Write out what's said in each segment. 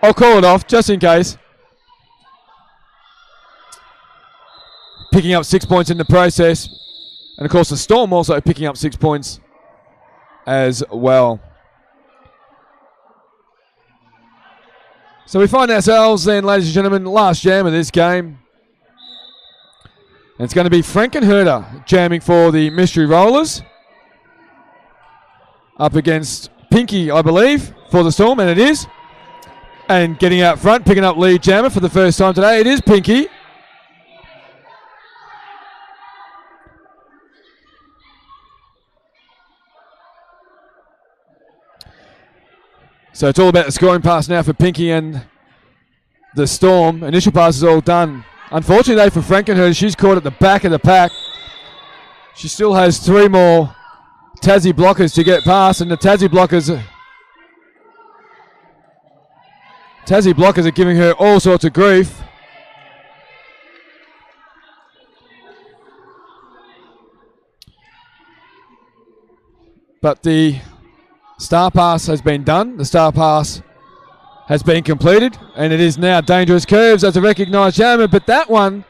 I'll call it off just in case. Picking up 6 points in the process. And of course the Storm also picking up 6 points as well. So we find ourselves then, ladies and gentlemen, last jam of this game. And it's going to be Frankenherder jamming for the Mystery Rollers. Up against Pinky, I believe, for the Storm, and it is. And getting out front, picking up lead jammer for the first time today, it is Pinky. So it's all about the scoring pass now for Pinky and the Storm. Initial pass is all done. Unfortunately, though, for Frankenherder, she's caught at the back of the pack. She still has 3 more Tassie blockers to get past, and the Tassie blockers are giving her all sorts of grief. But the star pass has been done. The star pass has been completed, and it is now Dangerous Curves as a recognised jammer. But that one,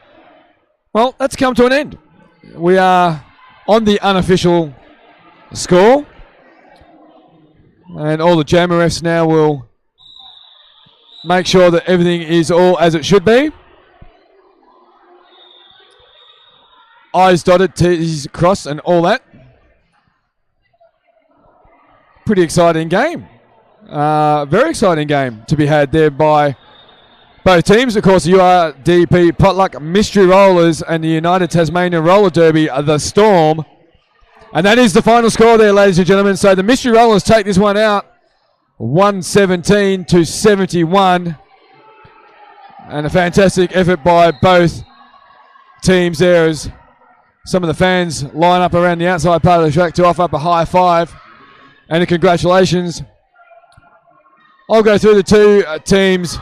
well, that's come to an end. We are on the unofficial score, and all the jammer refs now will make sure that everything is all as it should be. I's dotted, T's crossed, and all that. Pretty exciting game. Very exciting game to be had there by both teams. Of course, the URDP Potluck Mystery Rollers and the United Tasmania Roller Derby, the Storm. And that is the final score there, ladies and gentlemen. So the Mystery Rollers take this one out, 117-71. And a fantastic effort by both teams there as some of the fans line up around the outside part of the track to offer up a high five and a congratulations. I'll go through the two teams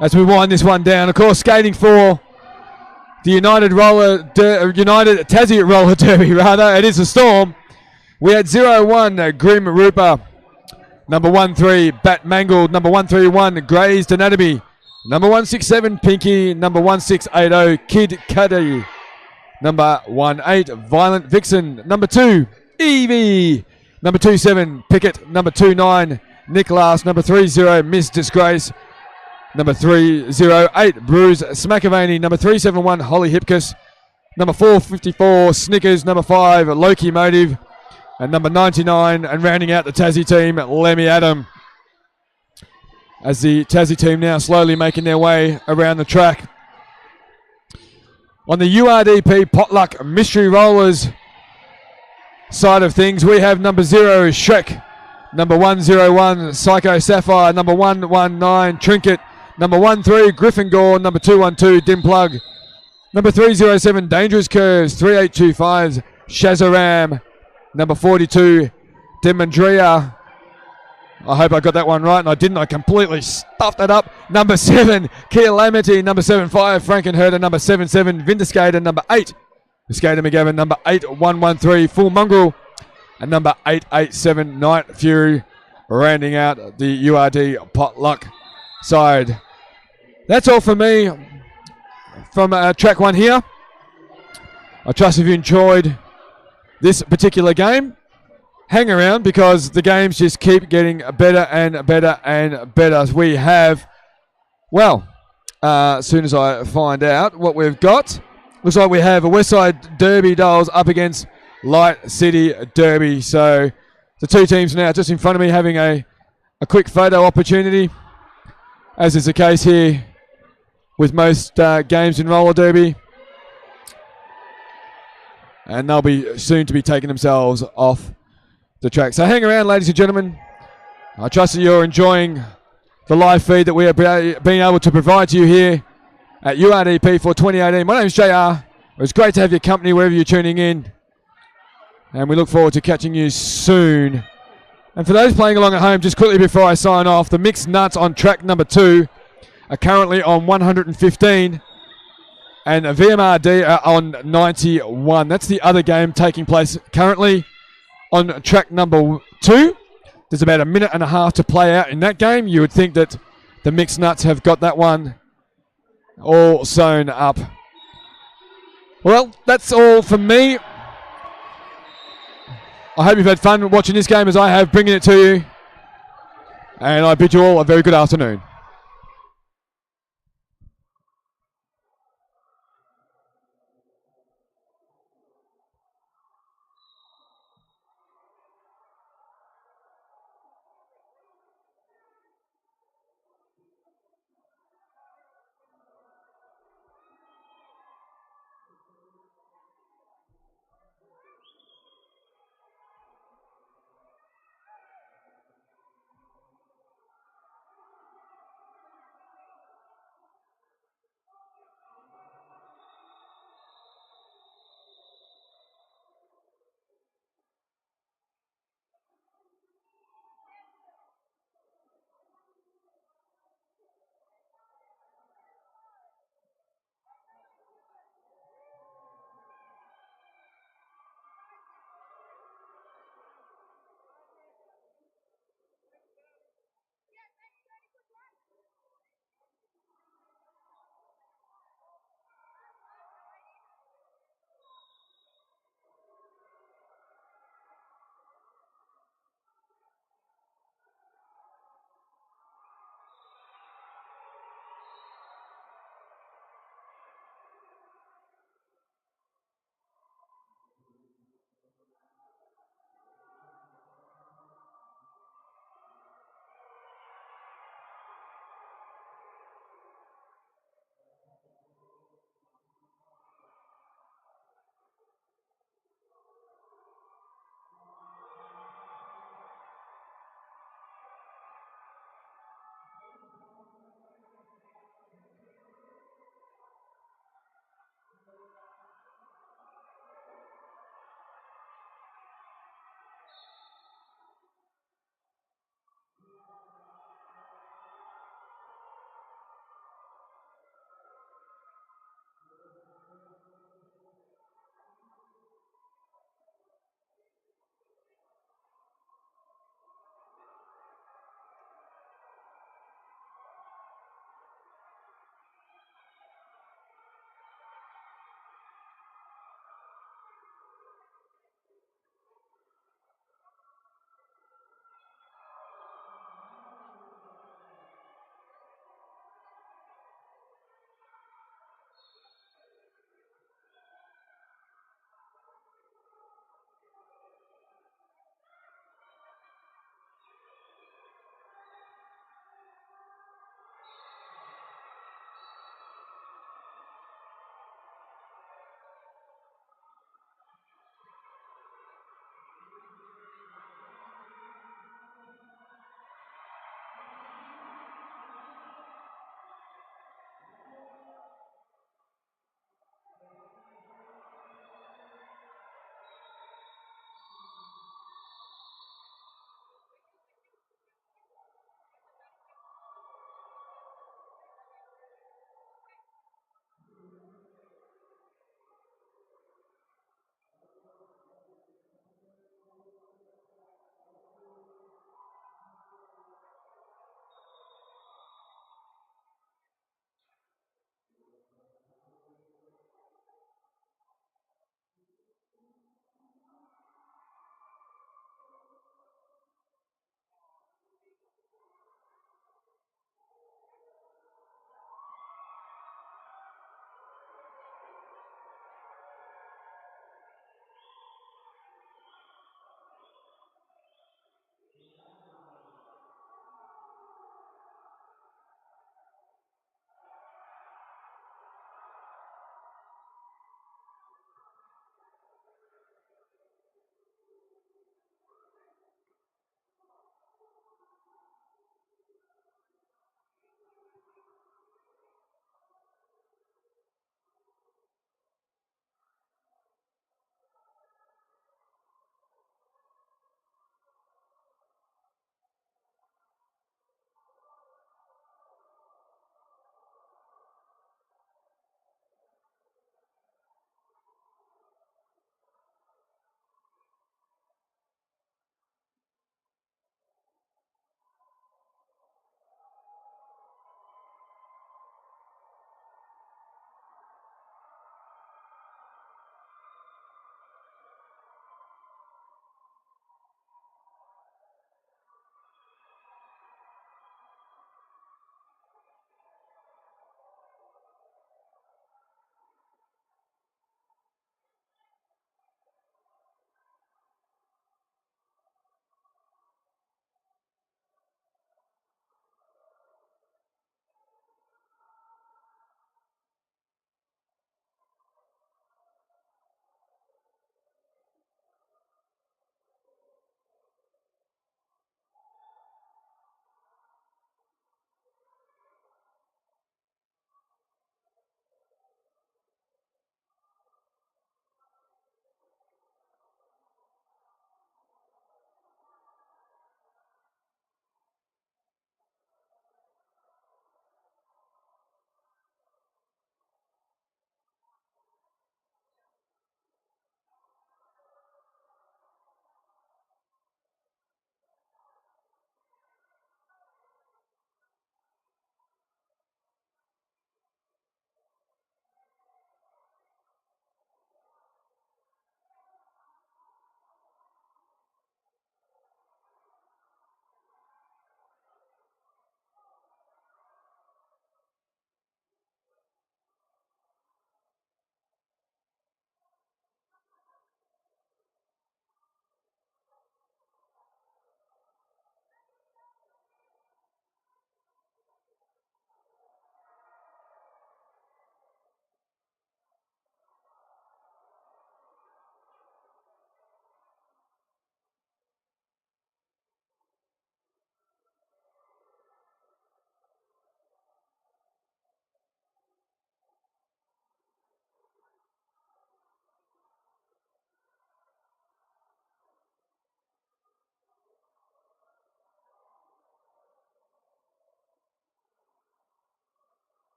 as we wind this one down. Of course, skating for the United Tassie Roller Derby, rather. It is the Storm. We had 0-1 Grim Rooper, number 1-3 Bat Mangled, number 131 Grazed Anatomy, number 167 Pinky, number 1680 Kid Cuddy, number 18 Violent Vixen, number 2 Evie, number 27 Pickett, number 29 Nicholas, number 30 Miss Disgrace, number 308 Bruce Smackavani, number 371 Holly Hipkiss, number 454 Snickers, number 5 Loki Motive, and number 99, and rounding out the Tassie team, Lemmy Adam. As the Tassie team now slowly making their way around the track. On the URDP Potluck Mystery Rollers side of things, we have number 0 Shrek, number 101 Psycho Sapphire, number 119 Trinket, number 13 Griffin Gore, number 212 Dim Plug, number 307 Dangerous Curves, 3825 Shazaram, number 42 Demandria. I hope I got that one right, and I didn't. I completely stuffed that up. Number 7 Calamity, number 75 Frankenherder, number 77 Vindicator, number 8 Skater McGavin, number 8113 Full Mongrel, and number 887 Night Fury, rounding out the URD Potluck side. That's all from me from track 1 here. I trust if you enjoyed this particular game. Hang around because the games just keep getting better and better and better. We have, well, as soon as I find out what we've got, looks like we have a Westside Derby Dolls up against Light City Derby. So the two teams now just in front of me having a quick photo opportunity, as is the case here with most games in roller derby. And they'll be soon to be taking themselves off the track. So hang around, ladies and gentlemen. I trust that you're enjoying the live feed that we have been able to provide to you here at URDP for 2018. My name's JR. It was great to have your company wherever you're tuning in. And we look forward to catching you soon. And for those playing along at home, just quickly before I sign off, the Mixed Nuts on track number 2 are currently on 115. And VMRD are on 91. That's the other game taking place currently on track number 2. There's about a minute and a half to play out in that game. You would think that the Mixed Nuts have got that one all sewn up. Well, that's all from me. I hope you've had fun watching this game as I have, bringing it to you. And I bid you all a very good afternoon.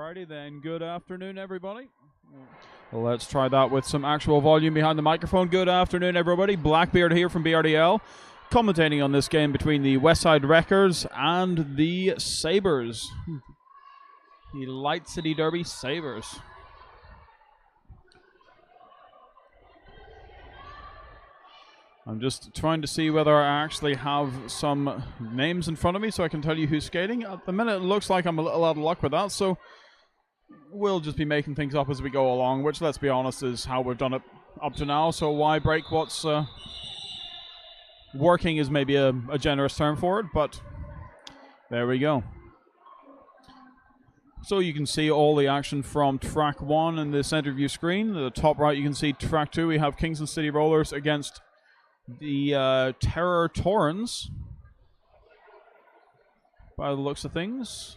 Alrighty then, good afternoon everybody. Well, let's try that with some actual volume behind the microphone. Good afternoon everybody, Blackbeard here from BRDL, commentating on this game between the Westside Wreckerz and the Sabres. The Light City Derby Sabres. I'm just trying to see whether I actually have some names in front of me so I can tell you who's skating. At the minute, it looks like I'm a little out of luck with that, so we'll just be making things up as we go along, which, let's be honest, is how we've done it up to now, so why break what's working is maybe a generous term for it, but there we go. So you can see all the action from track 1 in the center view screen. At the top right, you can see track 2. We have Kingston City Rollers against the Terror Torrens, by the looks of things.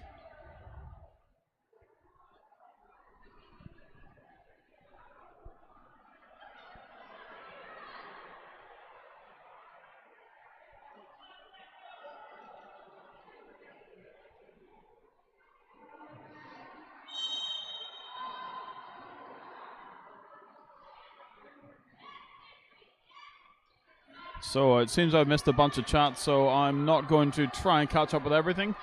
So it seems I've missed a bunch of chats, so I'm not going to try and catch up with everything.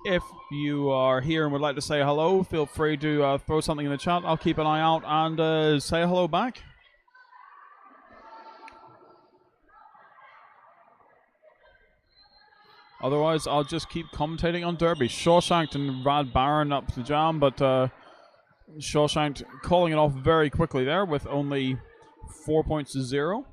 If you are here and would like to say hello, feel free to throw something in the chat. I'll keep an eye out and say hello back. Otherwise, I'll just keep commentating on Derby. Shawshank and Rad Baron up the jam, but Shawshank calling it off very quickly there with only 4 points to 0.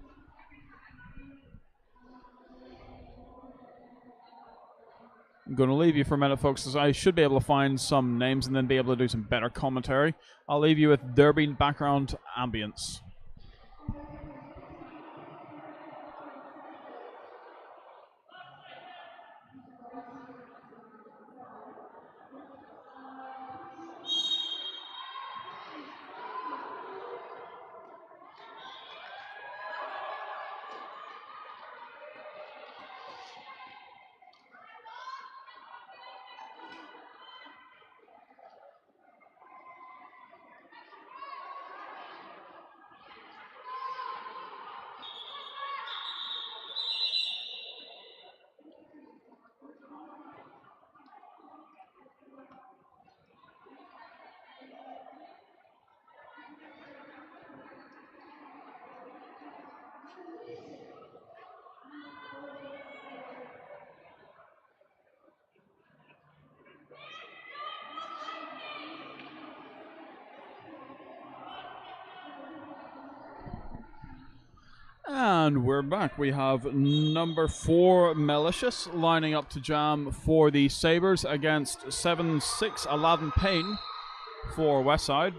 I'm going to leave you for a minute, folks, as I should be able to find some names and then be able to do some better commentary. I'll leave you with Derby background ambience. And we're back. We have number 4 Malicious lining up to jam for the Sabres against 7-6 Aladdin Payne for Westside.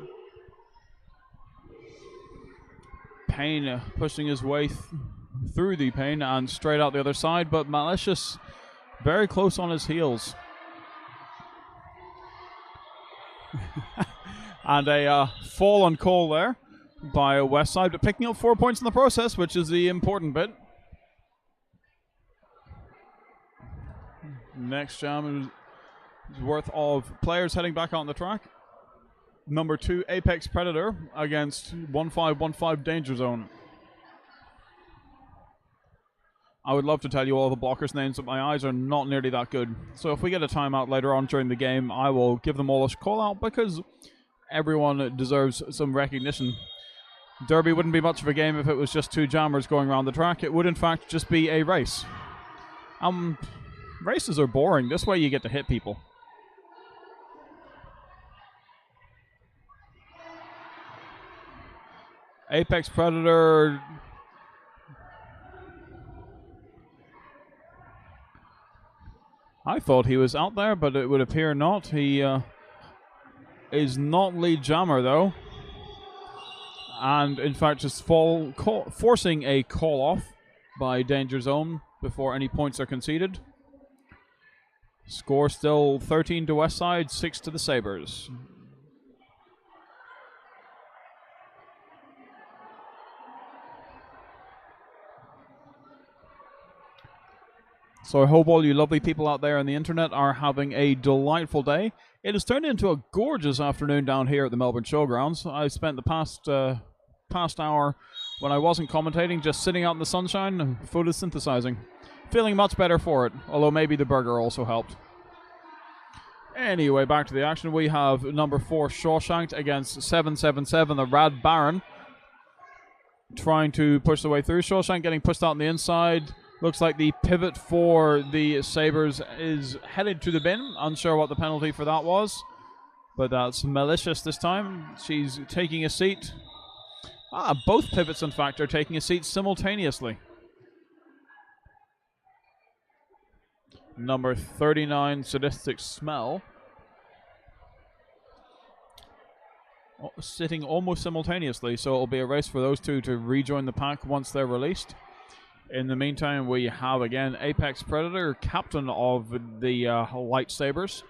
Payne pushing his way through the Payne and straight out the other side, but Malicious very close on his heels. And a fall on Cole there by Westside, but picking up 4 points in the process, which is the important bit. Next jam is worth of players heading back out on the track. Number 2, Apex Predator against 1515 Danger Zone. I would love to tell you all the blockers' names, but my eyes are not nearly that good. So if we get a timeout later on during the game, I will give them all a call out because everyone deserves some recognition. Derby wouldn't be much of a game if it was just 2 jammers going around the track. It would, in fact, just be a race. Races are boring. This way you get to hit people. Apex Predator... I thought he was out there, but it would appear not. He is not lead jammer, though. And, in fact, just forcing a call-off by Danger Zone before any points are conceded. Score still 13 to Westside, 6 to the Sabres. So I hope all you lovely people out there on the internet are having a delightful day. It has turned into a gorgeous afternoon down here at the Melbourne Showgrounds. I spent the past hour when I wasn't commentating just sitting out in the sunshine and photosynthesizing. Feeling much better for it, although maybe the burger also helped. Anyway, back to the action. We have number 4 Shawshank against 777, the Rad Baron, trying to push the way through. Shawshank getting pushed out on the inside. Looks like the pivot for the Sabres is headed to the bin. Unsure what the penalty for that was, but that's malicious this time. She's taking a seat. Both pivots, in fact, are taking a seat simultaneously. Number 39, Sadistic Smell, sitting almost simultaneously, so it'll be a race for those two to rejoin the pack once they're released. In the meantime, we have again Apex Predator, captain of the Light Sabres,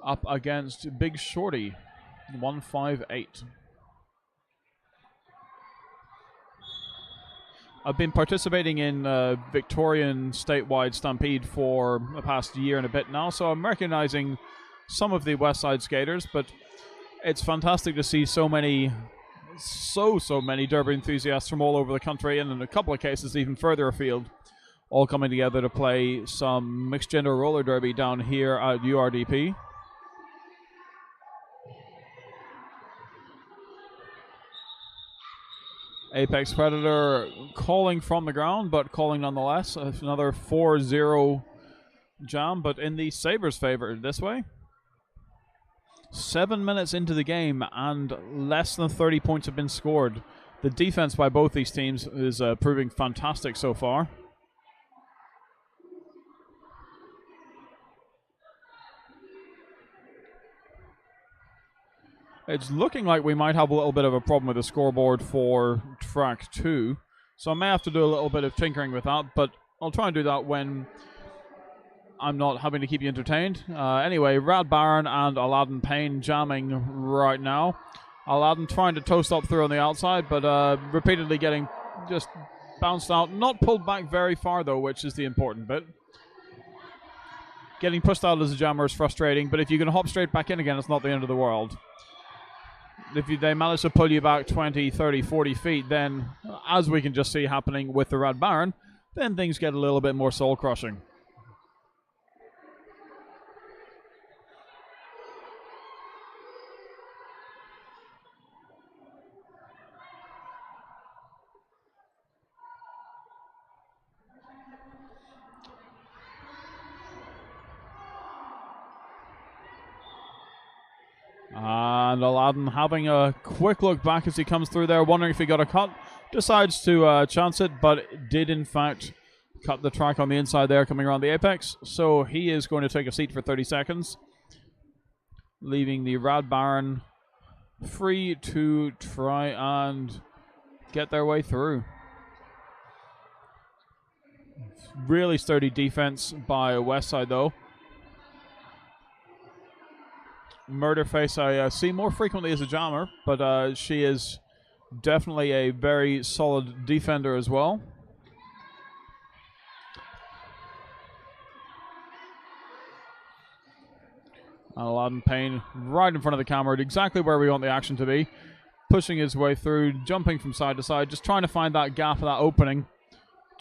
up against Big Shorty, 158. I've been participating in Victorian statewide Stampede for the past year and a bit now, so I'm recognizing some of the Westside skaters, but it's fantastic to see so many derby enthusiasts from all over the country, and in a couple of cases even further afield, all coming together to play some mixed gender roller derby down here at URDP. Apex Predator calling from the ground, but calling nonetheless. Another 4-0 jam, but in the Sabres' favor this way. 7 minutes into the game and less than 30 points have been scored. The defense by both these teams is proving fantastic so far. It's looking like we might have a little bit of a problem with the scoreboard for track 2. So I may have to do a little bit of tinkering with that, but I'll try and do that when I'm not having to keep you entertained. Anyway, Rad Baron and Aladdin Payne jamming right now. Aladdin trying to toast up through on the outside, but repeatedly getting just bounced out. Not pulled back very far, though, which is the important bit. Getting pushed out as a jammer is frustrating, but if you can hop straight back in again, it's not the end of the world. If they manage to pull you back 20, 30, 40 feet, then, as we can just see happening with the Rad Baron, then things get a little bit more soul-crushing. And Aladdin having a quick look back as he comes through there, wondering if he got a cut. Decides to chance it, but did in fact cut the track on the inside there coming around the apex. So he is going to take a seat for 30 seconds, leaving the Rad Baron free to try and get their way through. Really sturdy defense by Westside though. Murderface I see more frequently as a jammer, but she is definitely a very solid defender as well. Aladdin Payne right in front of the camera, exactly where we want the action to be. Pushing his way through, jumping from side to side, just trying to find that gap, that opening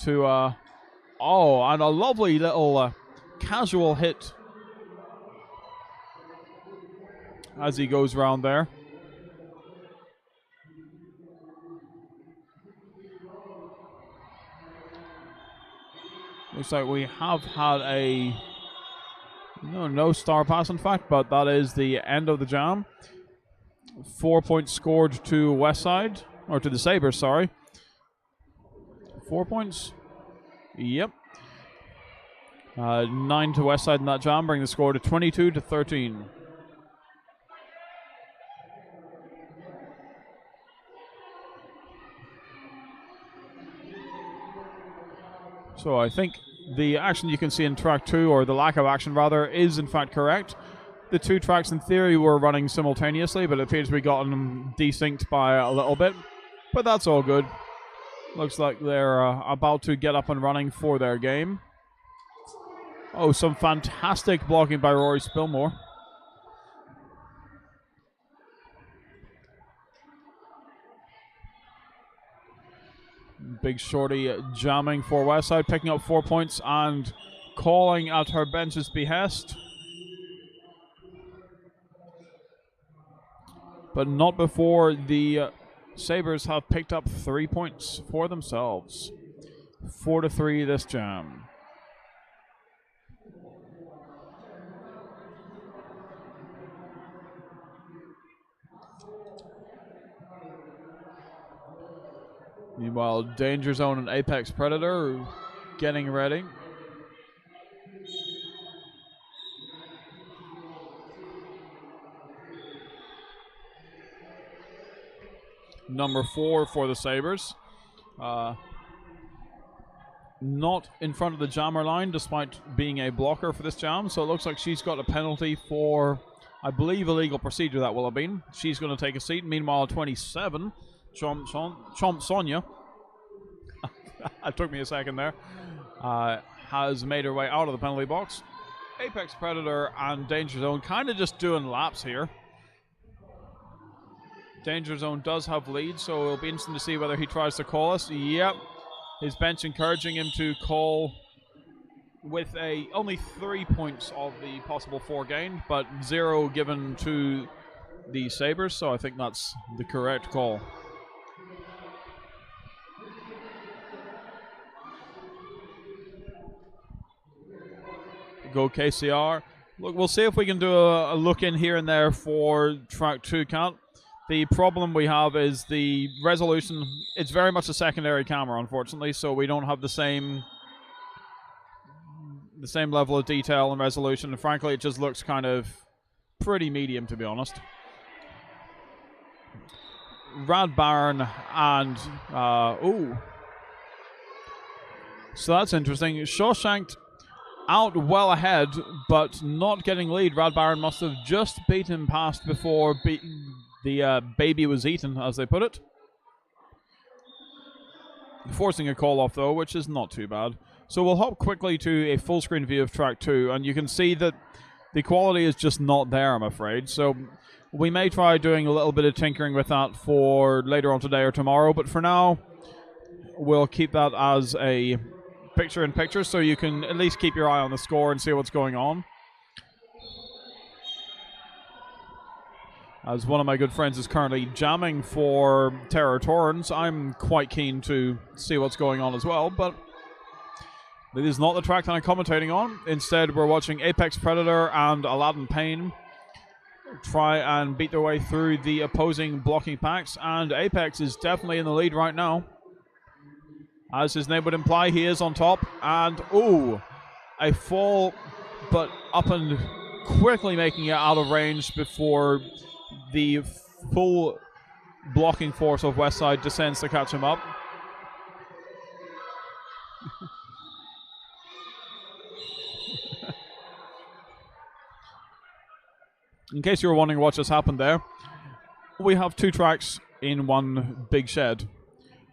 to... oh, and a lovely little casual hit as he goes round there. Looks like we have had a no star pass in fact, but that is the end of the jam. 4 points scored to Westside, or to the Sabres, sorry. 4 points? Yep. 9 to Westside in that jam, bringing the score to 22-13. So I think the action you can see in track 2, or the lack of action rather, is in fact correct. The two tracks in theory were running simultaneously, but it appears we got them desynced by a little bit. But that's all good. Looks like they're about to get up and running for their game. Oh, some fantastic blocking by Rory Spillmore. Big Shorty jamming for Westside, picking up 4 points and calling at her bench's behest. But not before the Sabres have picked up 3 points for themselves. 4-3 this jam. Meanwhile, Danger Zone and Apex Predator getting ready. Number 4 for the Sabres. Not in front of the jammer line despite being a blocker for this jam, so it looks like she's got a penalty for, I believe, illegal procedure that will have been. She's going to take a seat. Meanwhile, 27, Chomp Sonia, that took me a second there, has made her way out of the penalty box. Apex Predator and Danger Zone kind of just doing laps here. Danger Zone does have lead, so it'll be interesting to see whether he tries to call us. Yep. His bench encouraging him to call with only 3 points of the possible 4 gained, but 0 given to the Sabres, so I think that's the correct call. Go KCR. Look, we'll see if we can do a look in here and there for track 2 count. The problem we have is the resolution. It's very much a secondary camera, unfortunately, so we don't have the same level of detail and resolution. And frankly, it just looks kind of pretty medium, to be honest. Rad Baron and so that's interesting. Shawshanked out well ahead, but not getting lead. Rad Baron must have just beat him past before the baby was eaten, as they put it. Forcing a call off, though, which is not too bad. So we'll hop quickly to a full screen view of track 2, and you can see that the quality is just not there, I'm afraid. So we may try doing a little bit of tinkering with that for later on today or tomorrow, but for now, we'll keep that as a picture-in-picture, so you can at least keep your eye on the score and see what's going on. As one of my good friends is currently jamming for Terror Torrens, I'm quite keen to see what's going on as well, but it is not the track that I'm commentating on. Instead, we're watching Apex Predator and Aladdin Payne try and beat their way through the opposing blocking packs, and Apex is definitely in the lead right now. As his name would imply, he is on top, and a fall, but up and quickly making it out of range before the full blocking force of Westside descends to catch him up. In case you were wondering what just happened there, we have 2 tracks in one big shed.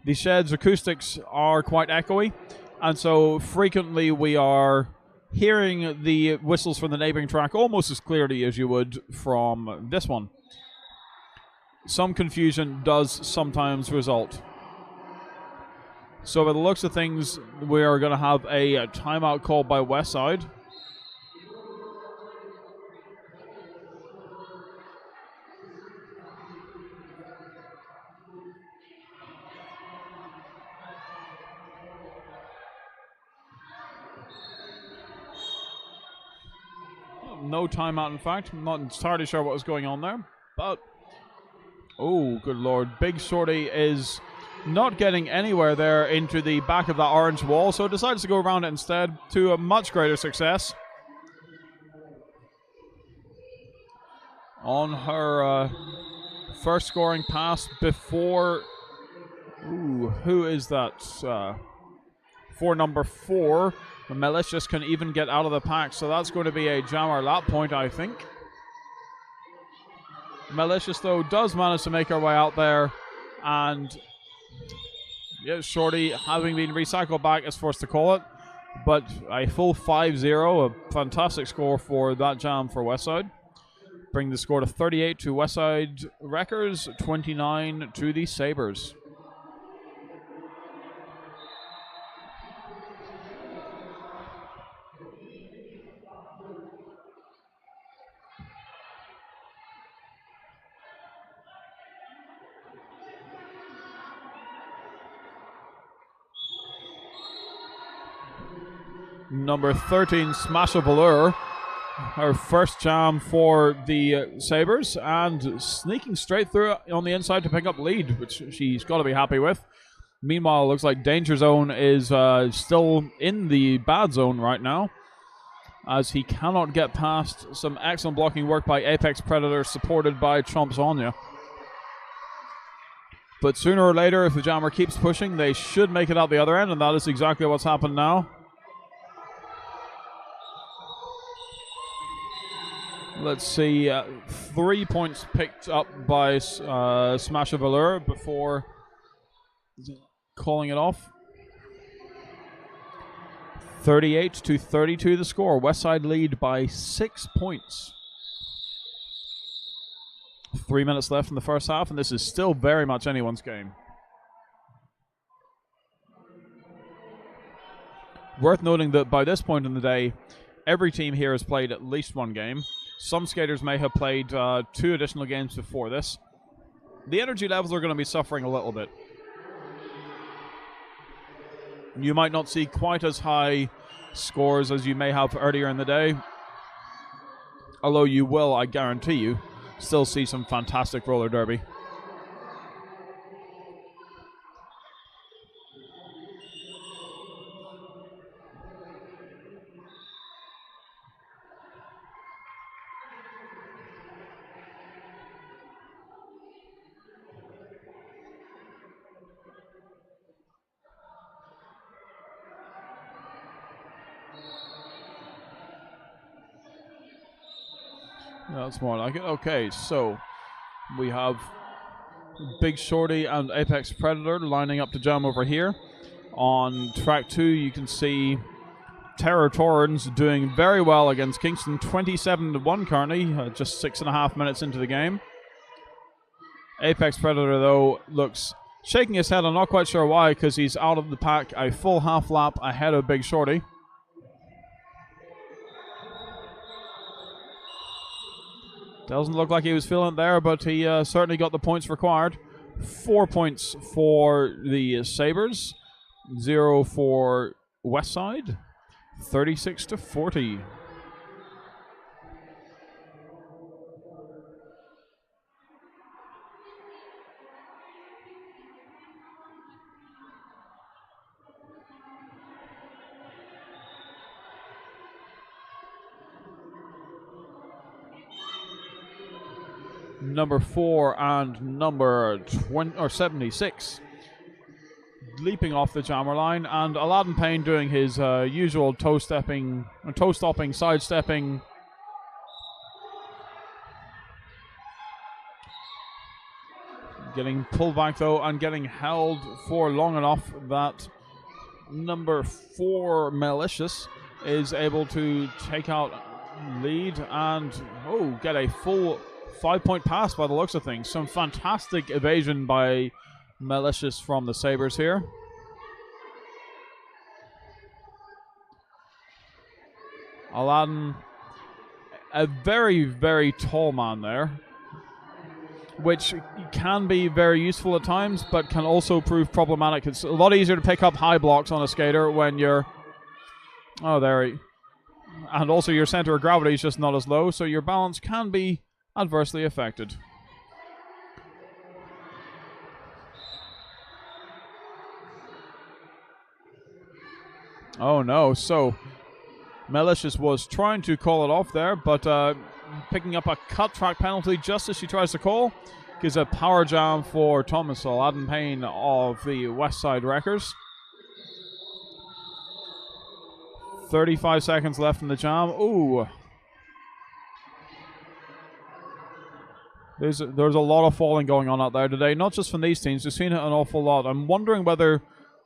The shed's acoustics are quite echoey, and so frequently we are hearing the whistles from the neighboring track almost as clearly as you would from this one. Some confusion does sometimes result. So by the looks of things, we are going to have a timeout call by Westside. No timeout, in fact. I'm not entirely sure what was going on there, but oh, good lord. Big Shorty is not getting anywhere there into the back of that orange wall, so decides to go around it instead to a much greater success. On her first scoring pass before... who is that? For number 4. Malicious can even get out of the pack, so that's going to be a jammer lap point, I think. Malicious, though, does manage to make her way out there, and yes, Shorty, having been recycled back, is forced to call it. But a full 5-0, a fantastic score for that jam for Westside. Bring the score to 38 to Westside Wreckerz, 29 to the Sabres. Number 13, Smash of Allure, her first jam for the Sabres, and sneaking straight through on the inside to pick up lead, which she's got to be happy with. Meanwhile, it looks like Danger Zone is still in the bad zone right now, as he cannot get past some excellent blocking work by Apex Predator, supported by Trump's Anya. But sooner or later, if the jammer keeps pushing, they should make it out the other end, and that is exactly what's happened now. Let's see, 3 points picked up by Smash of Allure before calling it off. 38 to 32 the score. Westside lead by 6 points. 3 minutes left in the first half, and this is still very much anyone's game. Worth noting that by this point in the day, every team here has played at least one game. Some skaters may have played 2 additional games before this. The energy levels are going to be suffering a little bit. You might not see quite as high scores as you may have earlier in the day, although you will, I guarantee you, still see some fantastic roller derby. That's more like it. Okay, so we have Big Shorty and Apex Predator lining up to jam over here. On track 2, you can see Terror Torrens doing very well against Kingston, 27-1 currently, just 6.5 minutes into the game. Apex Predator, though, looks shaking his head. I'm not quite sure why, because he's out of the pack a full half lap ahead of Big Shorty. Doesn't look like he was feeling it there, but he certainly got the points required. 4 points for the Sabres, 0 for Westside, 36 to 40. Number 4 and number 76 leaping off the jammer line, and Aladdin Payne doing his usual toe-stopping, sidestepping. Getting pulled back though, and getting held for long enough that number 4 Malicious is able to take out lead and get a full 5-point pass by the looks of things. Some fantastic evasion by Malicious from the Sabres here. Aladdin, a very, very tall man there, which can be very useful at times, but can also prove problematic. It's a lot easier to pick up high blocks on a skater when you're... And also your center of gravity is just not as low, so your balance can be adversely affected. Oh no, so Malicious was trying to call it off there, but picking up a cut track penalty just as she tries to call. Gives a power jam for Thomas Aladdin Payne of the Westside Wreckerz. 35 seconds left in the jam. Ooh. There's a lot of falling going on out there today, not just from these teams. We've seen it an awful lot. I'm wondering whether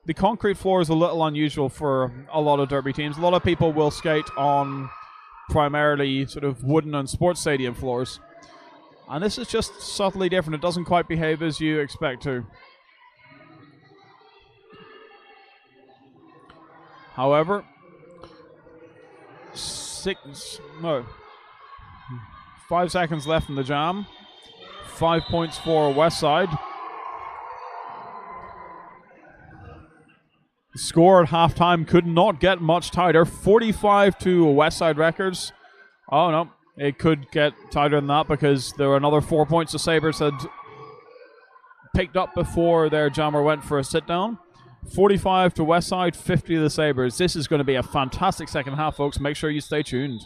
the concrete floor is a little unusual for a lot of derby teams. A lot of people will skate on primarily sort of wooden and sports stadium floors. And this is just subtly different. It doesn't quite behave as you expect to. However, 5 seconds left in the jam. 5 points for Westside. The score at halftime could not get much tighter. 45 to Westside Wreckerz. Oh no, it could get tighter than that because there were another 4 points the Sabres had picked up before their jammer went for a sit down. 45 to Westside, 50 to the Sabres. This is going to be a fantastic second half, folks. Make sure you stay tuned.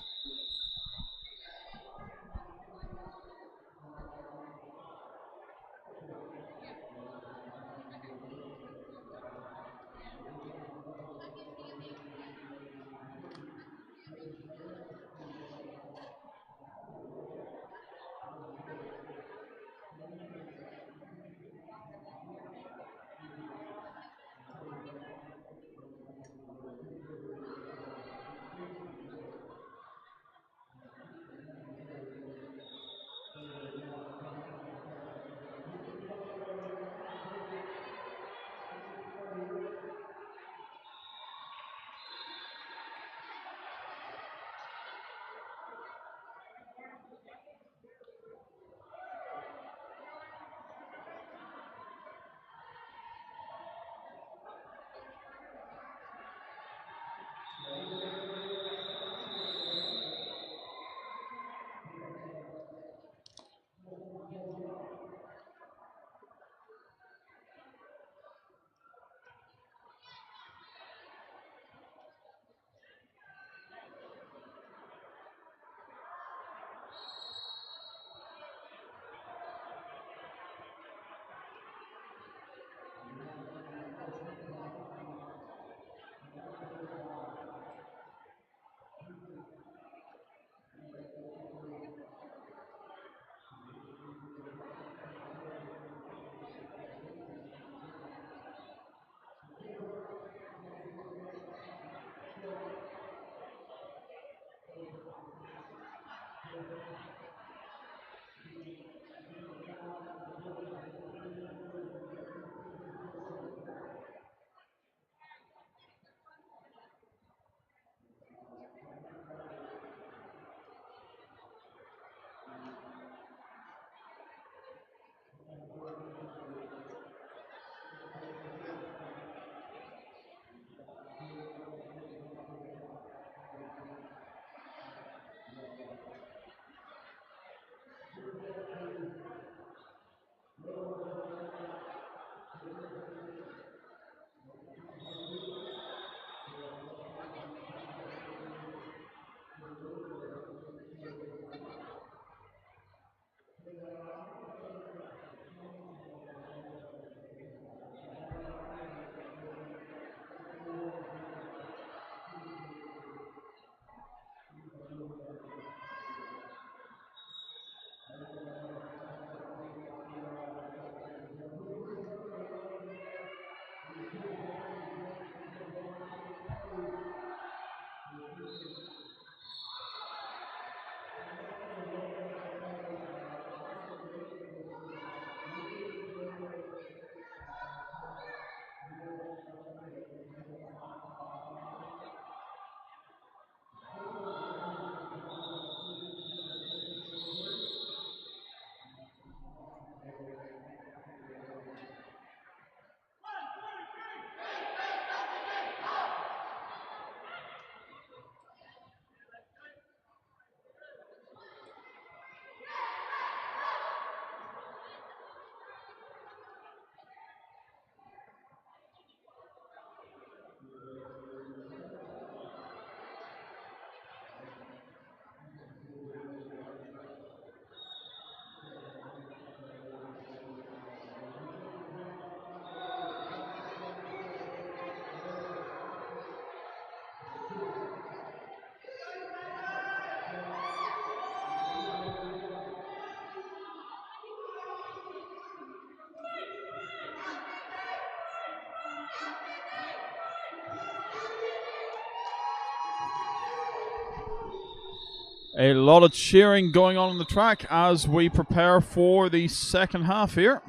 A lot of cheering going on the track as we prepare for the second half here.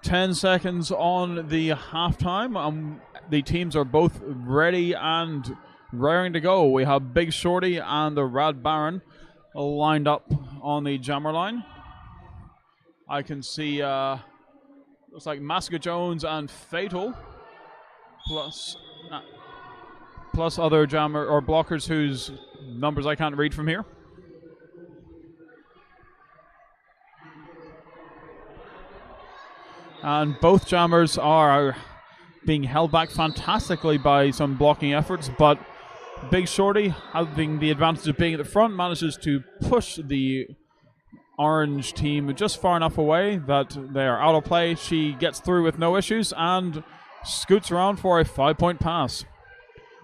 10 seconds on the halftime. The teams are both ready and raring to go. We have Big Shorty and the Rad Baron lined up on the jammer line. I can see, looks like Massacre Jones and Fatal, plus other jammer or blockers whose numbers I can't read from here. And both jammers are being held back fantastically by some blocking efforts, but Big Shorty, having the advantage of being at the front, manages to push the orange team just far enough away that they are out of play. She gets through with no issues and scoots around for a 5-point pass.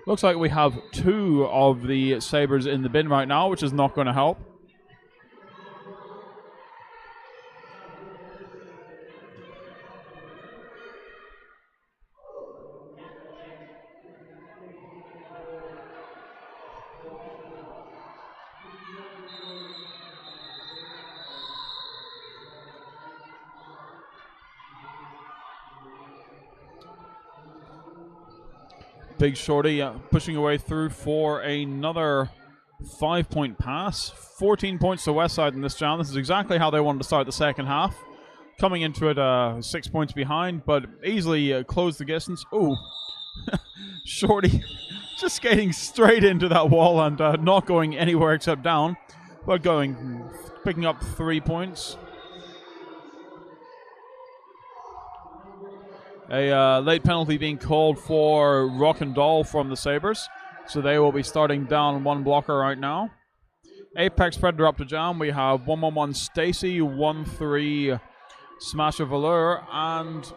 Looks like we have 2 of the Sabres in the bin right now, which is not going to help. Big Shorty pushing away through for another 5-point pass. 14 points to Westside in this jam. This is exactly how they wanted to start the second half. Coming into it 6 points behind, but easily closed the distance. Ooh, Shorty just skating straight into that wall and not going anywhere except down, but picking up 3 points. A late penalty being called for Rock and Doll from the Sabres. So they will be starting down 1 blocker right now. Apex Predator up to jam. We have 1-1-1 Stacy, 1-3 Smash of Allure, and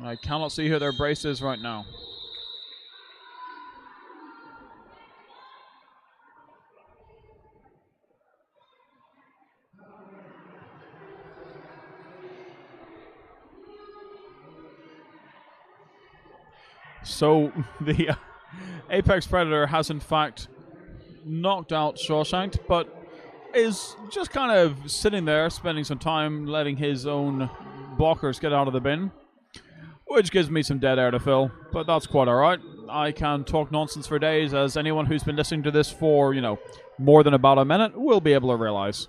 I cannot see who their brace is right now. So the Apex Predator has in fact knocked out Shawshank, but is just kind of sitting there, spending some time letting his own blockers get out of the bin, which gives me some dead air to fill, but that's quite alright. I can talk nonsense for days, as anyone who's been listening to this for, more than about a minute will be able to realize.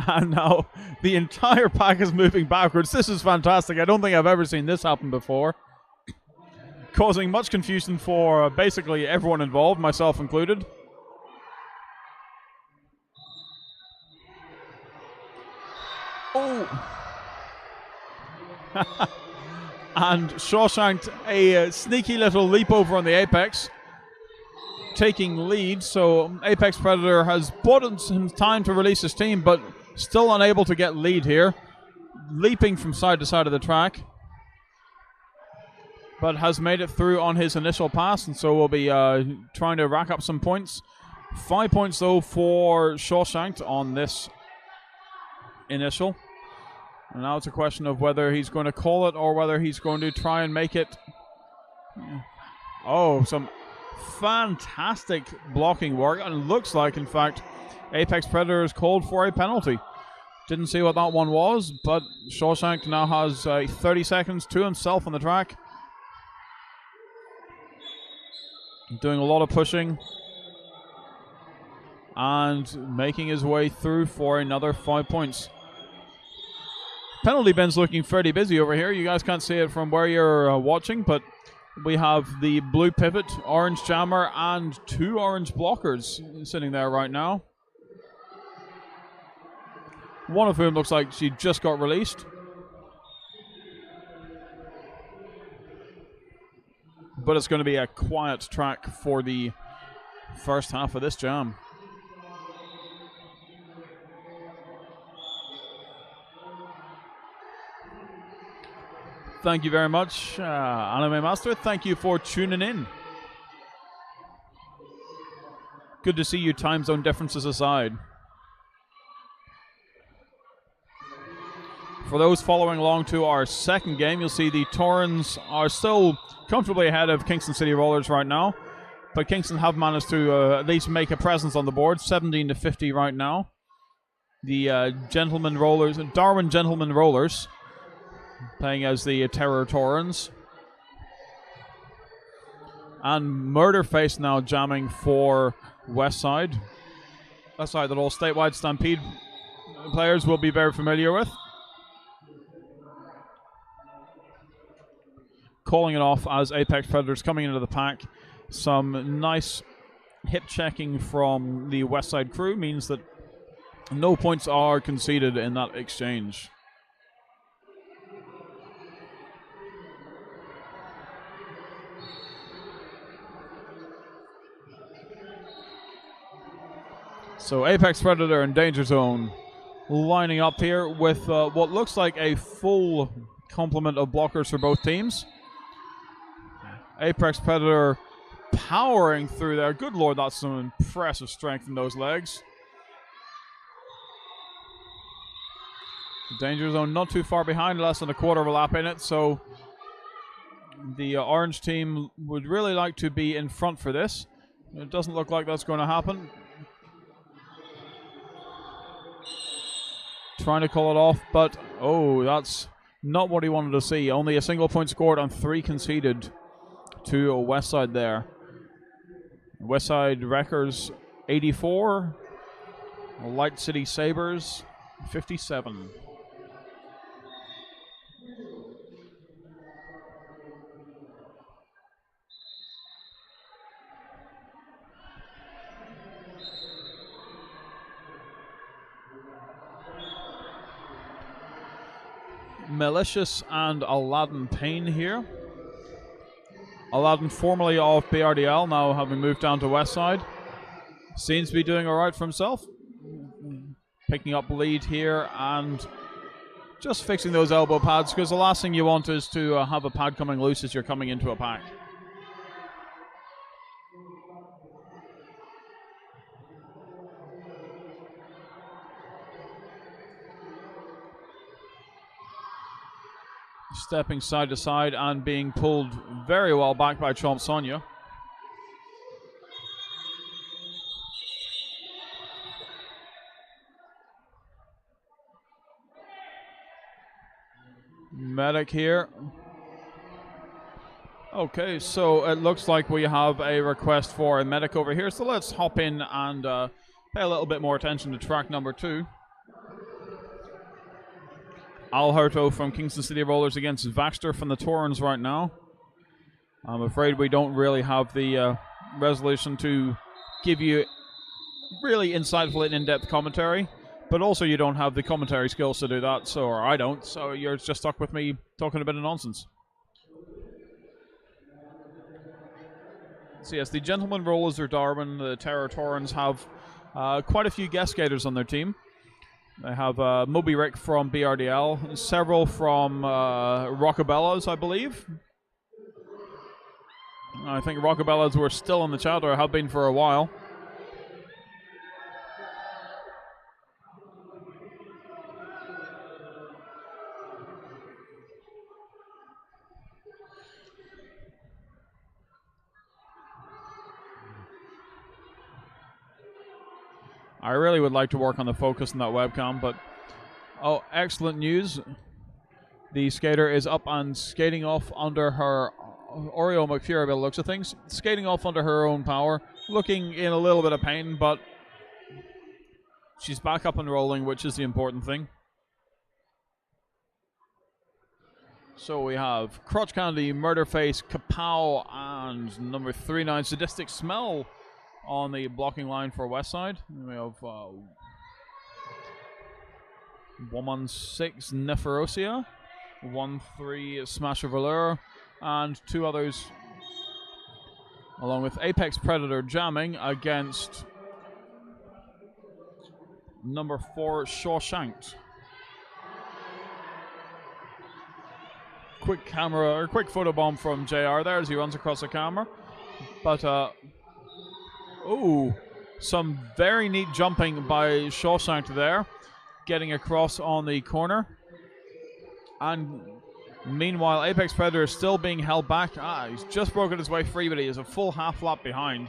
And now the entire pack is moving backwards. This is fantastic. I don't think I've ever seen this happen before. Causing much confusion for basically everyone involved, myself included. Oh! And Shawshank, a sneaky little leap over on the Apex, taking lead. So Apex Predator has bought him time to release his team, but still unable to get lead here. Leaping from side to side of the track, but has made it through on his initial pass, and so we'll be trying to rack up some points. 5 points, though, for Shawshank on this initial. And now it's a question of whether he's going to call it or whether he's going to try and make it. Oh, some fantastic blocking work, and it looks like, in fact, Apex Predator is called for a penalty. Didn't see what that one was, but Shawshank now has 30 seconds to himself on the track. Doing a lot of pushing and making his way through for another 5 points. Penalty bin's looking fairly busy over here. You guys can't see it from where you're watching, but we have the blue pivot, orange jammer, and 2 orange blockers sitting there right now. One of whom looks like she just got released. But it's going to be a quiet track for the first half of this jam. Thank you very much, Anime Master. Thank you for tuning in. Good to see you, time zone differences aside. For those following along to our second game, you'll see the Torrens are still comfortably ahead of Kingston City Rollers right now. But Kingston have managed to at least make a presence on the board, 17-50 right now. The Gentlemen Rollers, Darwin Gentlemen Rollers, playing as the Terror Torrens. And Murderface now jamming for Westside. Westside that all statewide Stampede players will be very familiar with. Calling it off as Apex Predators coming into the pack. Some nice hip checking from the Westside crew means that no points are conceded in that exchange. So Apex Predator and Danger Zone lining up here with what looks like a full complement of blockers for both teams. Apex Predator powering through there. Good lord, that's some impressive strength in those legs. Danger Zone not too far behind, less than a quarter of a lap in it, so the orange team would really like to be in front for this. It doesn't look like that's going to happen. Trying to call it off, but oh, that's not what he wanted to see. Only a single point scored on 3 conceded to Westside there. Westside Wreckerz 84, Light City Sabres 57. Malicious and Aladdin Payne here. Aladdin, formerly of BRDL, now having moved down to Westside. Seems to be doing alright for himself. Picking up lead here and just fixing those elbow pads, because the last thing you want is to have a pad coming loose as you're coming into a pack. Stepping side to side and being pulled very well back by Chomp Sonia. Medic here. Okay, so it looks like we have a request for a medic over here, so let's hop in and pay a little bit more attention to track number 2. Alberto from Kingston City Rollers against Vaxter from the Torrens right now. I'm afraid we don't really have the resolution to give you really insightful and in-depth commentary, but also you don't have the commentary skills to do that, so, or I don't, so you're just stuck with me talking a bit of nonsense. So yes, the Gentlemen Rollers or Darwin, the Terror Torrens have quite a few guest skaters on their team. They have Moby Rick from BRDL, several from Rockabellas, I believe. I think Rockabellas were still in the chat, or have been for a while. I really would like to work on the focus on that webcam, but oh, excellent news. The skater is up and skating off under her Oreo McFury by the looks of things. Skating off under her own power, looking in a little bit of pain, but she's back up and rolling, which is the important thing. So we have Crotch Candy, Murderface, Kapow, and number 39, Sadistic Smell on the blocking line for Westside. We have 116 Neferosia, 13 Smasher Valor, and 2 others, along with Apex Predator jamming against number 4 Shawshanked. Quick camera, or quick photobomb from JR there as he runs across the camera, but oh, some very neat jumping by Shawshank there, getting across on the corner. And meanwhile, Apex Predator is still being held back. He's just broken his way free, but he is a full half lap behind.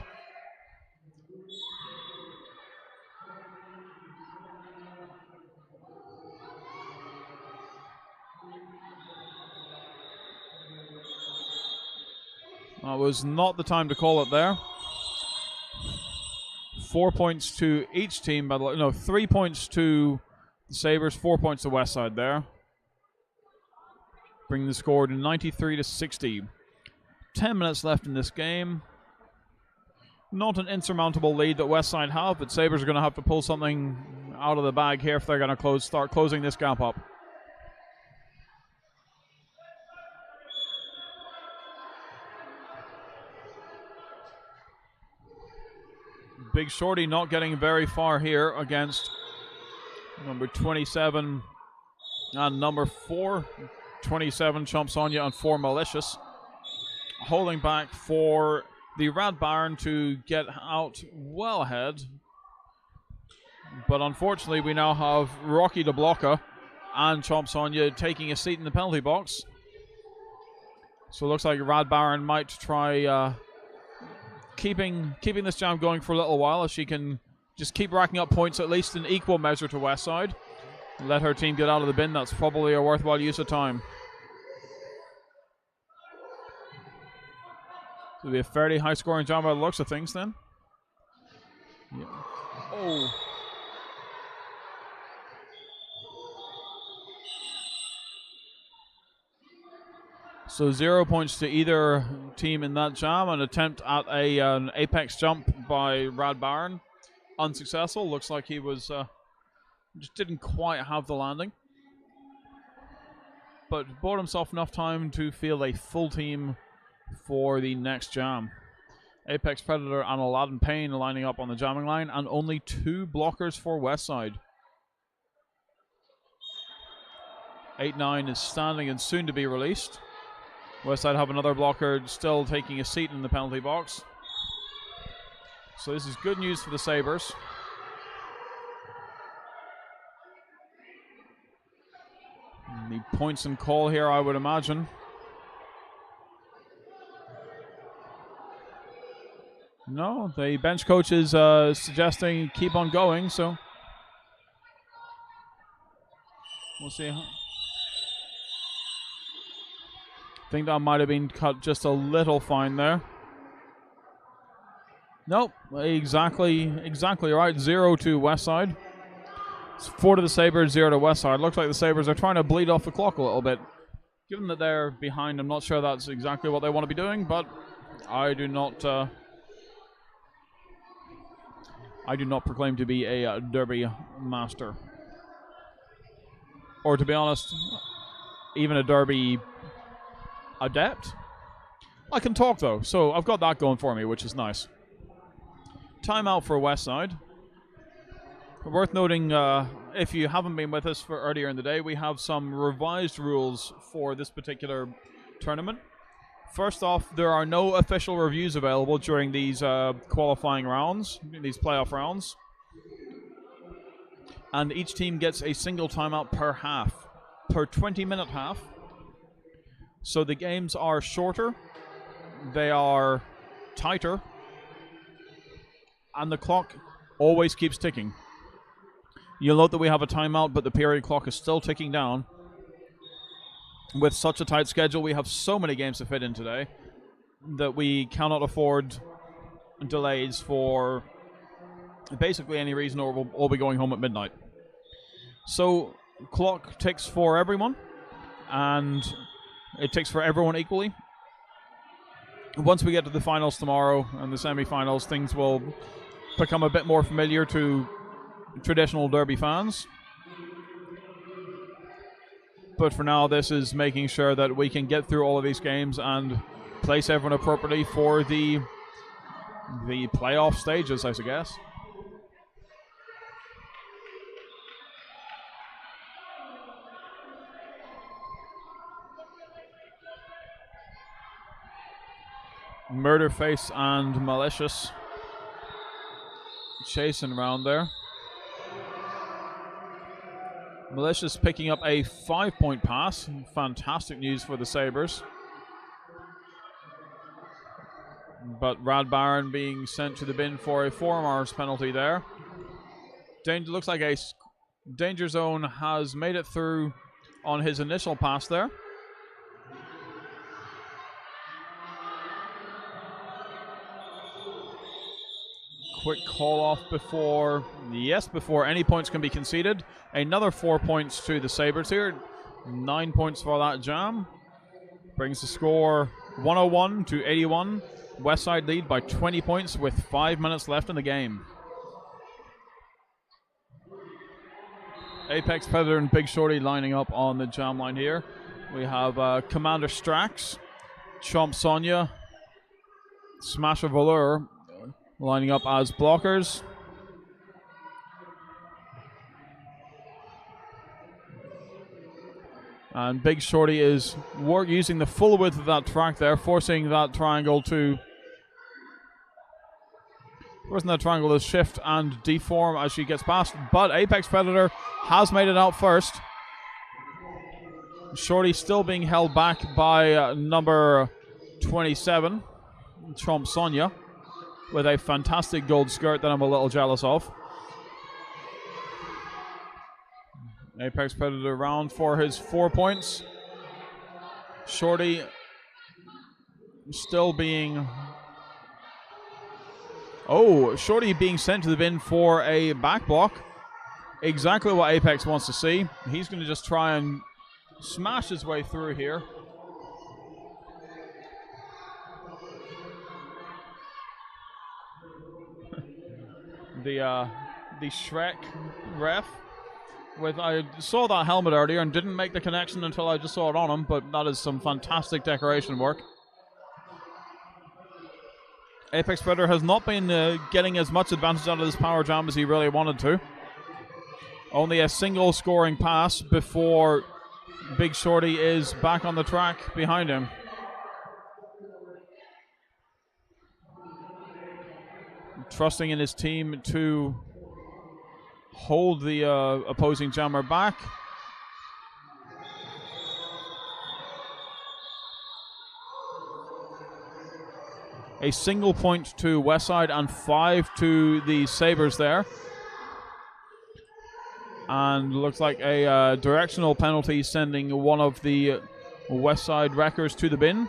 That was not the time to call it there. 4 points to each team, by the way. No, 3 points to the Sabres, 4 points to Westside there. Bringing the score to 93 to 60. 10 minutes left in this game. Not an insurmountable lead that Westside have, but Sabres are going to have to pull something out of the bag here if they're going to start closing this gap up. Big Shorty not getting very far here against number 27 and number 4. 27 Chump Sonia and 4 Malicious. Holding back for the Rad Baron to get out well ahead. But unfortunately, we now have Rocky the Blocker and Chump Sonia taking a seat in the penalty box. So it looks like Rad Baron might try keeping this jam going for a little while, as she can just keep racking up points, at least in equal measure to Westside. Let her team get out of the bin. That's probably a worthwhile use of time. It'll be a fairly high scoring jam by the looks of things then. Yeah. Oh. So 0 points to either team in that jam. An attempt at an apex jump by Rad Baron. Unsuccessful. Looks like he was just didn't quite have the landing. But bought himself enough time to field a full team for the next jam. Apex Predator and Aladdin Payne lining up on the jamming line, and only 2 blockers for Westside. 8-9 is standing and soon to be released. Westside have another blocker still taking a seat in the penalty box. So this is good news for the Sabres. The points and call here, I would imagine. No, the bench coach is suggesting keep on going, so we'll see. I think that might have been cut just a little fine there. Nope, exactly right. 0 to Westside. It's 4 to the Sabres, 0 to Westside. Looks like the Sabres are trying to bleed off the clock a little bit. Given that they're behind, I'm not sure that's exactly what they want to be doing, but I do not proclaim to be a derby master. Or to be honest, even a derby adept. I can talk though, so I've got that going for me, which is nice. Timeout for Westside. Worth noting, if you haven't been with us for earlier in the day, we have some revised rules for this particular tournament. First off, there are no official reviews available during these qualifying rounds, these playoff rounds. And each team gets a single timeout per half, per 20-minute half. So the games are shorter, they are tighter, and the clock always keeps ticking. You'll note that we have a timeout, but the period clock is still ticking down. With such a tight schedule, we have so many games to fit in today that we cannot afford delays for basically any reason, or we'll all be going home at midnight. So, clock ticks for everyone, and it ticks for everyone equally. Once we get to the finals tomorrow and the semi-finals, things will become a bit more familiar to traditional derby fans. But for now, this is making sure that we can get through all of these games and place everyone appropriately for the playoff stages, I guess. Murderface and Malicious chasing around there. Malicious picking up a 5-point pass. Fantastic news for the Sabres. But Rad Baron being sent to the bin for a 4 hours penalty there. Looks like a danger zone has made it through on his initial pass there. Quick call off before any points can be conceded. Another 4 points to the Sabres here. 9 points for that jam. Brings the score 101 to 81. Westside lead by 20 points with 5 minutes left in the game. Apex Predator and Big Shorty lining up on the jam line here. We have Commander Strax, Chomp Sonya, Smasher Valur lining up as blockers. And Big Shorty is using the full width of that track there, forcing that triangle to shift and deform as she gets past. But Apex Predator has made it out first. Shorty still being held back by number 27, Chomp Sonya, with a fantastic gold skirt that I'm a little jealous of. Apex Predator round for his 4 points. Shorty still being... Shorty being sent to the bin for a back block. Exactly what Apex wants to see. He's going to just try and smash his way through here. The Shrek ref. I saw that helmet earlier and didn't make the connection until I just saw it on him, but that is some fantastic decoration work. Apex Predator has not been getting as much advantage out of this power jam as he really wanted to. Only a single scoring pass before Big Shorty is back on the track behind him. Trusting in his team to hold the opposing jammer back. A single point to Westside and 5 to the Sabres there. And looks like a directional penalty sending one of the Westside Wreckerz to the bin.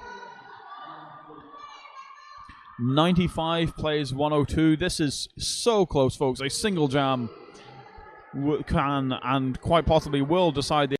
95 plays 102. This is so close, folks. A single jam can and quite possibly will decide the